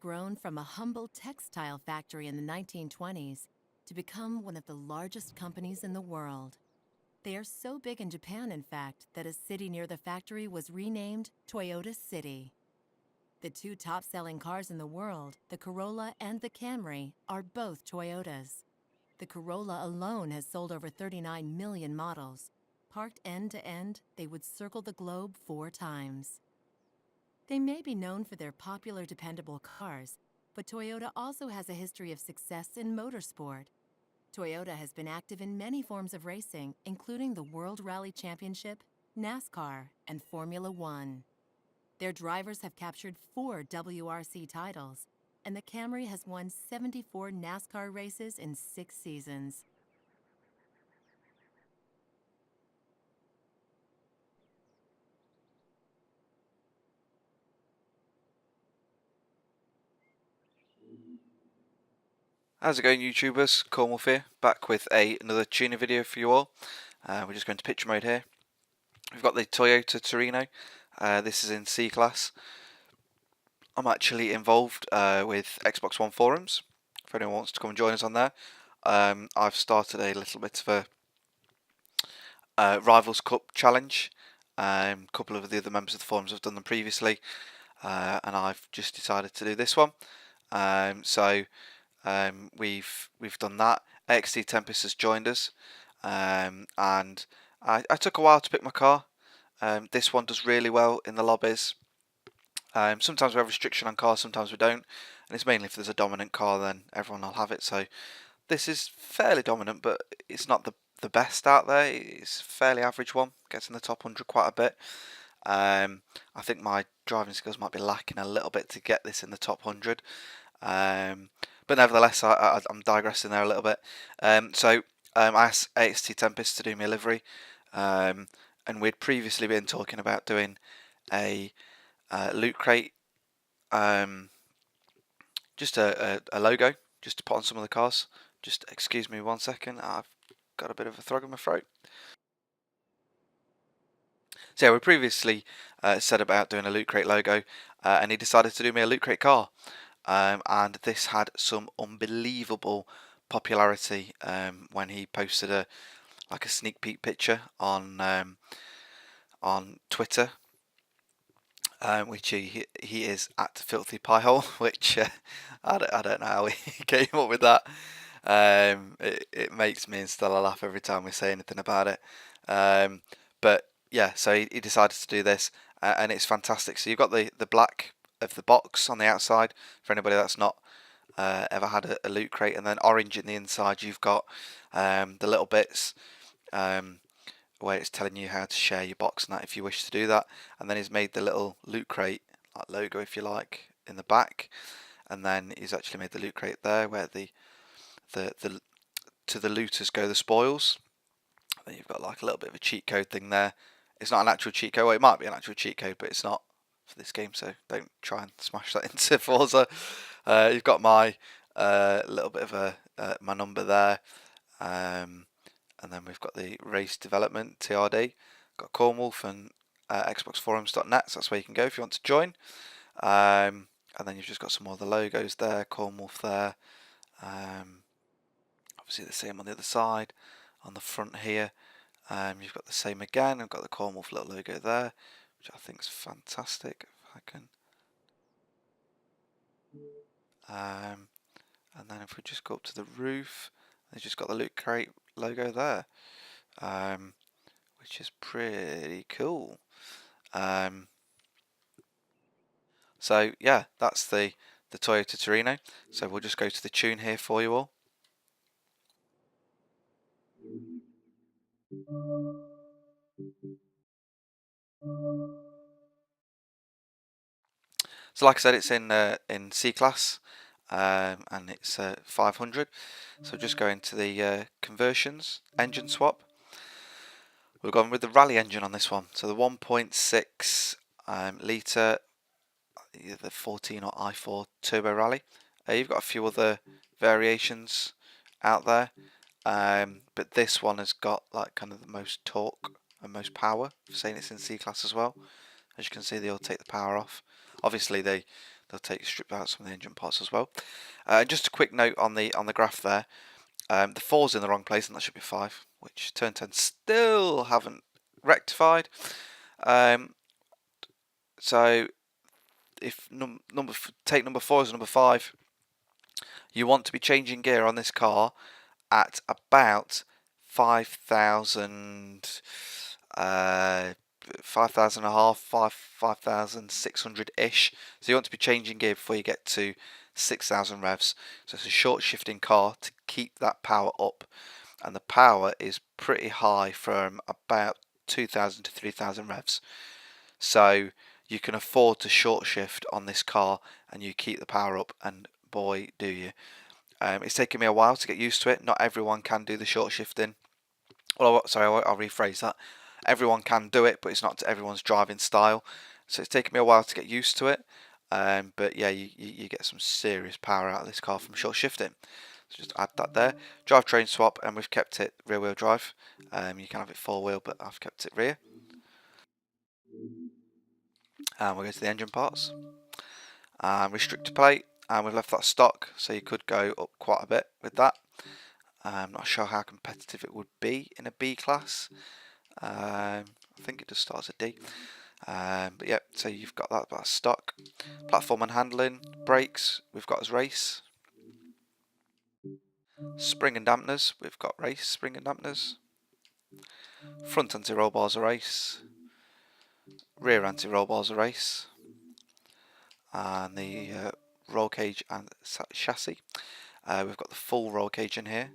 grown from a humble textile factory in the 1920s to become one of the largest companies in the world. They are so big in Japan, in fact, that a city near the factory was renamed Toyota City. The two top-selling cars in the world, the Corolla and the Camry, are both Toyotas. The Corolla alone has sold over 39 million models. Parked end to end, they would circle the globe 4 times. They may be known for their popular, dependable cars, but Toyota also has a history of success in motorsport. Toyota has been active in many forms of racing, including the World Rally Championship, NASCAR, and Formula One. Their drivers have captured 4 WRC titles, and the Camry has won 74 NASCAR races in 6 seasons. How's it going, YouTubers? Cornwolf here, back with another tuning video for you all. We're just going to picture mode here. We've got the Toyota Torino. This is in C-Class. I'm actually involved with Xbox One forums, if anyone wants to come and join us on there. I've started a little bit of a Rivals Cup challenge. A couple of the other members of the forums have done them previously, and I've just decided to do this one. We've done that. AXT Tempest has joined us, and I took a while to pick my car. This one does really well in the lobbies. Sometimes we have restriction on cars, sometimes we don't, and it's mainly if there's a dominant car, then everyone will have it. So this is fairly dominant, but it's not the best out there. It's a fairly average one. Gets in the top 100 quite a bit. I think my driving skills might be lacking a little bit to get this in the top 100. But nevertheless, I'm digressing there a little bit. I asked AXT Tempest to do me a livery, and we'd previously been talking about doing a loot crate, just a logo, just to put on some of the cars. Just excuse me 1 second, I've got a bit of a throat in my throat. So yeah, we previously said about doing a loot crate logo, and he decided to do me a loot crate car. And this had some unbelievable popularity when he posted a sneak peek picture on Twitter, which he is at Filthy Piehole, which I don't know how he came up with that. It makes me and Stella laugh every time we say anything about it. But yeah, so he decided to do this, and it's fantastic. So you've got the black of the box on the outside for anybody that's not ever had a loot crate, and then orange in the inside. You've got the little bits where it's telling you how to share your box and that if you wish to do that, and then he's made the little loot crate logo, if you like, in the back, and then he's actually made the loot crate there where the to the looters go the spoils. Then you've got like a little bit of a cheat code thing there. It's not an actual cheat code. Well, it might be an actual cheat code, but it's not for this game, so don't try and smash that into Forza. You've got my little bit of my number there, and then we've got the race development TRD. Got Cornwolf and xboxforums.net, so that's where you can go if you want to join. And then you've just got some more of the logos there, Cornwolf there. Obviously the same on the other side. On the front here, you've got the same again. I've got the Cornwolf little logo there, which I think is fantastic. If I can, and then if we just go up to the roof, they've just got the loot crate logo there, which is pretty cool. So yeah, that's the Toyota Torino. So we'll just go to the tune here for you all. So like I said, it's in C-Class, and it's 500. So just go into the conversions, engine swap. We've gone with the rally engine on this one. So the 1.6 litre, the 14 or i4 turbo rally. You've got a few other variations out there, but this one has got like kind of the most torque and most power, saying it's in C-Class as well. As you can see, they all take the power off. Obviously, the they'll strip out some of the engine parts as well. Just a quick note on the graph there. The 4's in the wrong place, and that should be 5, which Turn 10 still haven't rectified. So if take number 4 as number 5, you want to be changing gear on this car at about 5,000, 5,000 and a half, 5,600 ish. So you want to be changing gear before you get to 6,000 revs. So it's a short shifting car to keep that power up, and the power is pretty high from about 2,000 to 3,000 revs. So you can afford to short shift on this car and you keep the power up, and boy do you. It's taken me a while to get used to it. Not everyone can do the short shifting. Well, sorry, I'll rephrase that. Everyone can do it, but it's not to everyone's driving style. So it's taken me a while to get used to it. But yeah, you get some serious power out of this car from short shifting. So just add that there. Drivetrain swap, and we've kept it rear wheel drive. You can have it 4 wheel, but I've kept it rear. And we'll go to the engine parts. Restrictor plate, and we've left that stock, so you could go up quite a bit with that. I'm not sure how competitive it would be in a B class. I think it just starts at D. But yeah, so you've got that stock. Platform and handling, brakes, we've got as race. Spring and dampeners, we've got race, spring and dampeners. Front anti-roll bars are race. Rear anti-roll bars are race. And the roll cage and chassis. We've got the full roll cage in here.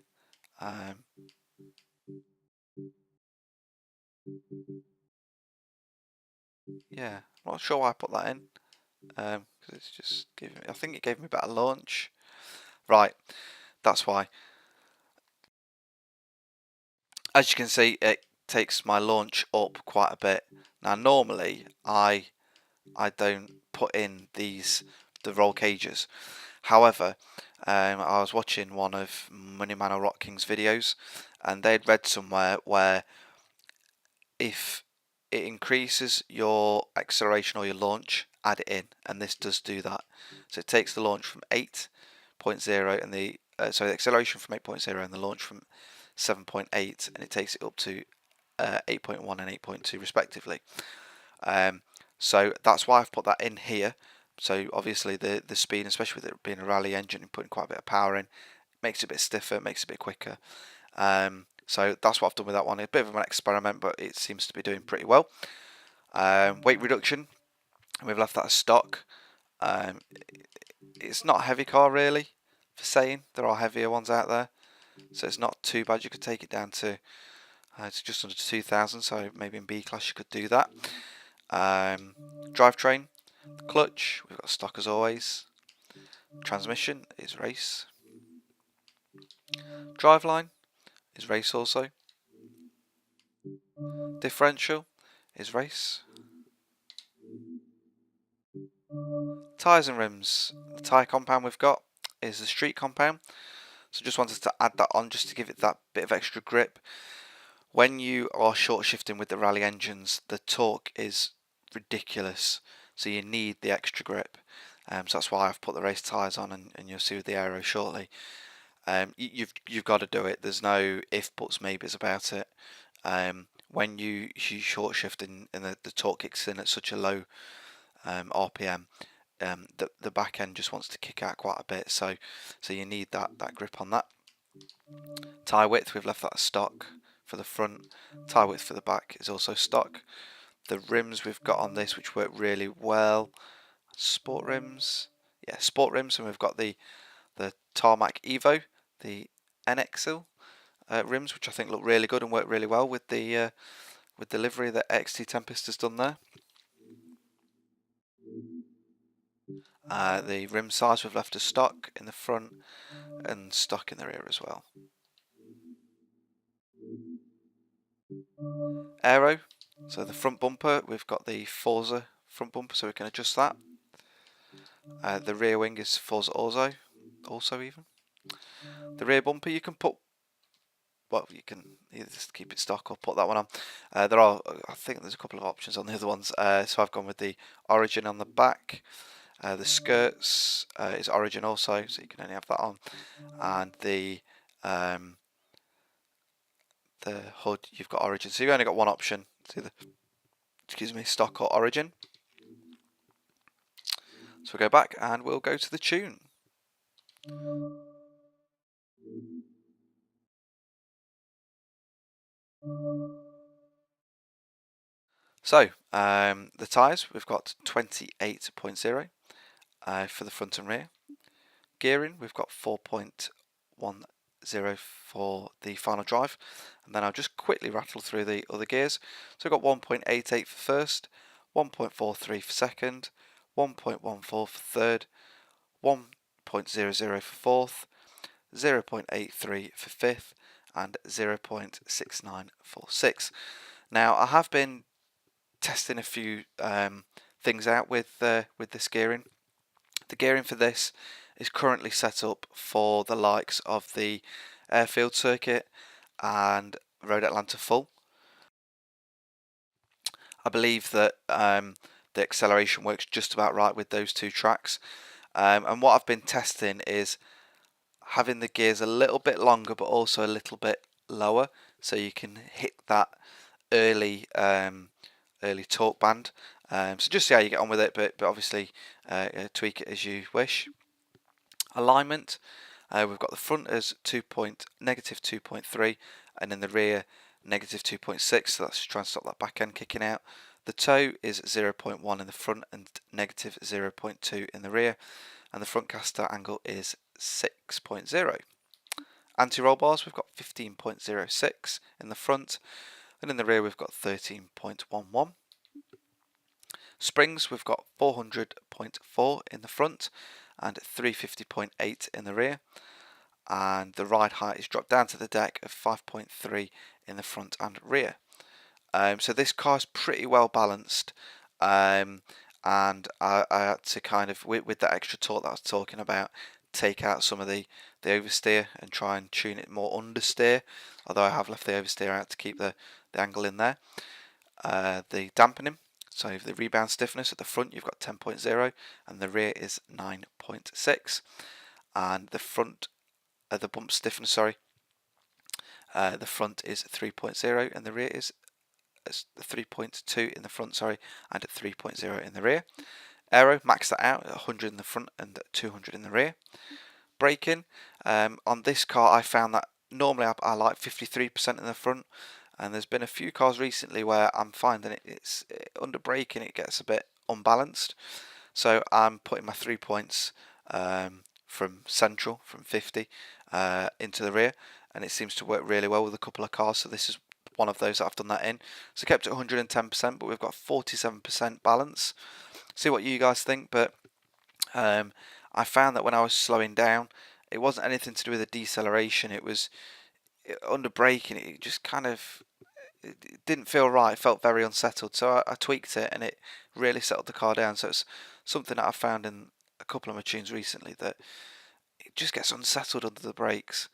Yeah, I'm not sure why I put that in. Because it's just giving me, I think it gave me better launch. Right, that's why. As you can see, it takes my launch up quite a bit. Now normally I don't put in the roll cages. However, I was watching one of Moneyman or Rock King's videos, and they'd read somewhere where if it increases your acceleration or your launch, add it in, and this does do that. So it takes the launch from 8.0 and the acceleration from 8.0 and the launch from 7.8, and it takes it up to 8.1 and 8.2 respectively. So that's why I've put that in here. So obviously the speed, especially with it being a rally engine and putting quite a bit of power in, makes it a bit stiffer, makes it a bit quicker. So that's what I've done with that one. A bit of an experiment, but it seems to be doing pretty well. Weight reduction, we've left that as stock. It's not a heavy car really, for saying. There are heavier ones out there, so it's not too bad. You could take it down to it's just under 2,000, so maybe in B class you could do that. Drivetrain, clutch, we've got stock as always. Transmission is race. Driveline is race also. Differential is race. Tyres and rims, the tyre compound we've got is the street compound, so just wanted to add that on just to give it that bit of extra grip. When you are short shifting with the rally engines, the torque is ridiculous, so you need the extra grip. So that's why I've put the race tyres on, and you'll see with the aero shortly. You've got to do it. There's no if, buts, maybes about it. When you short shift and the torque kicks in at such a low RPM, the back end just wants to kick out quite a bit. So you need that grip on that. Tyre width, we've left that as stock for the front. Tyre width for the back is also stock. The rims we've got on this, which work really well, sport rims. Yeah, sport rims, and we've got the Tarmac Evo, the NXL rims, which I think look really good and work really well with the livery that XT Tempest has done there. The rim size we've left as stock in the front and stock in the rear as well. Aero, so the front bumper, we've got the Forza front bumper, so we can adjust that. The rear wing is Forza also even. The rear bumper you can put, well, you can either just keep it stock or put that one on. I think there's a couple of options on the other ones. So I've gone with the Origin on the back. The skirts is Origin also, so you can only have that on, and the hood, you've got Origin, so you've only got one option. It's either, excuse me, stock or Origin. So we'll go back and we'll go to the tune. So the tyres, we've got 28.0 for the front and rear. Gearing, we've got 4.10 for the final drive, and then I'll just quickly rattle through the other gears. So we've got 1.88 for first, 1.43 for second, 1.14 for third, 1.00 for fourth, 0.83 for fifth, and 0.69 for sixth. Now I have been testing a few things out with this gearing. The gearing for this is currently set up for the likes of the airfield circuit and Road Atlanta Full. I believe that the acceleration works just about right with those two tracks, and what I've been testing is having the gears a little bit longer but also a little bit lower, so you can hit that early torque band. So just see how you get on with it, but obviously tweak it as you wish. Alignment, we've got the front as negative 2.3 and in the rear negative 2.6, so that's to try and stop that back end kicking out. The toe is 0.1 in the front and negative 0.2 in the rear, and the front caster angle is 6.0. Anti-roll bars, we've got 15.06 in the front, and in the rear we've got 13.11. Springs, we've got 400.4 in the front and 350.8 in the rear, and the ride height is dropped down to the deck of 5.3 in the front and rear. So this car is pretty well balanced, and I had to kind of, with that extra torque that I was talking about, take out some of the oversteer and try and tune it more understeer, although I have left the oversteer out to keep the angle in there. The dampening, so the rebound stiffness at the front you've got 10.0 and the rear is 9.6, and the front the bump stiffness, the front is 3.0 and the rear is 3.2 in the front, and 3.0 in the rear. Aero, max that out at 100 in the front and 200 in the rear. Braking, on this car I found that normally I like 53% in the front, and there's been a few cars recently where I'm finding it's under braking it gets a bit unbalanced, so I'm putting my 3 points from central, from 50 into the rear, and it seems to work really well with a couple of cars, so this is one of those that I've done that in. So kept it 110%, but we've got 47% balance. See what you guys think, but I found that when I was slowing down, it wasn't anything to do with the deceleration, it was under braking, it just kind of, it didn't feel right, it felt very unsettled, so I tweaked it and it really settled the car down. So it's something that I've found in a couple of my tunes recently, that it just gets unsettled under the brakes,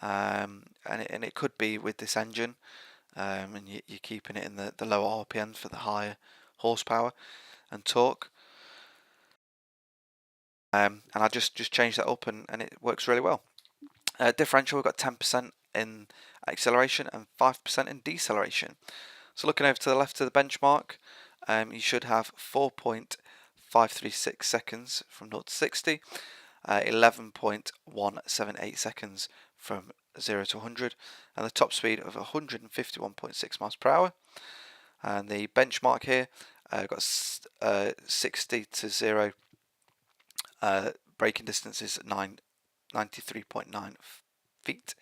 and it could be with this engine, and you're keeping it in the lower RPM for the higher horsepower and torque. And I just changed that up and it works really well. Differential, we've got 10% in acceleration and 5% in deceleration. So looking over to the left of the benchmark, you should have 4.536 seconds from 0 to 60, 11.178 seconds from 0 to 100, and the top speed of 151.6 miles per hour. And the benchmark here got 60 to 0 braking distance is 93.9 feet,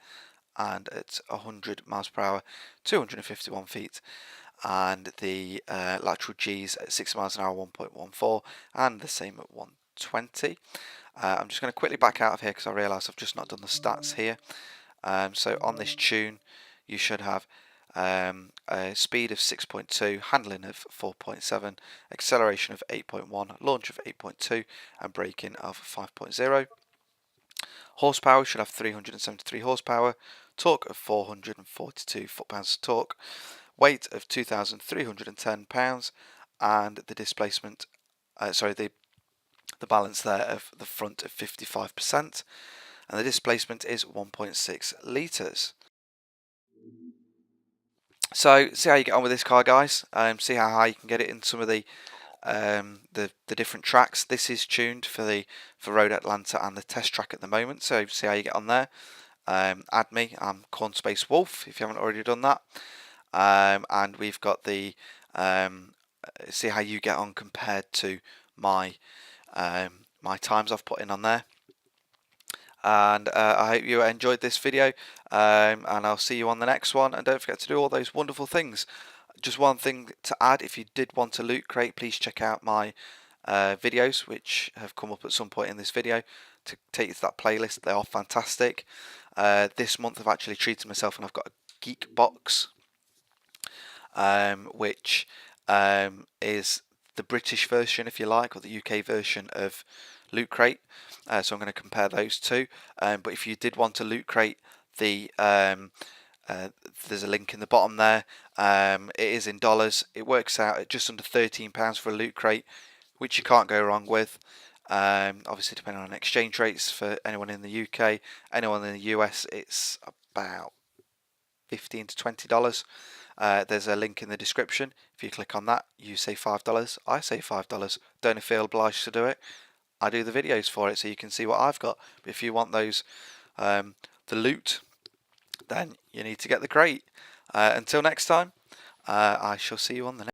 and it's 100 miles per hour, 251 feet, and the lateral G's at 6 miles an hour, 1.14, and the same at 120. I'm just going to quickly back out of here because I realise I've just not done the stats here. So on this tune you should have a speed of 6.2, handling of 4.7, acceleration of 8.1, launch of 8.2, and braking of 5.0. Horsepower should have 373 horsepower, torque of 442 foot-pounds of torque, weight of 2,310 pounds, and the displacement, the the balance there of the front of 55%, and the displacement is 1.6 litres. So see how you get on with this car, guys. See how high you can get it in some of the different tracks. This is tuned for Road Atlanta and the test track at the moment, so see how you get on there. Add me, I'm Corn Space Wolf, if you haven't already done that. And we've got the see how you get on compared to my my times I've put in on there. And I hope you enjoyed this video, and I'll see you on the next one. And don't forget to do all those wonderful things. Just one thing to add: if you did want a loot crate, please check out my videos, which have come up at some point in this video, to take you to that playlist. They are fantastic. This month I've actually treated myself, and I've got a geek box, which is the British version, if you like, or the UK version of Loot Crate. So I'm going to compare those two. But if you did want a Loot Crate, there's a link in the bottom there. It is in dollars. It works out at just under £13 for a Loot Crate, which you can't go wrong with. Obviously, depending on exchange rates for anyone in the UK, anyone in the US, it's about $15 to $20. There's a link in the description. If you click on that, you say $5. I say $5. Don't feel obliged to do it. I do the videos for it so you can see what I've got. But if you want those, the loot, then you need to get the crate. Until next time, I shall see you on the next.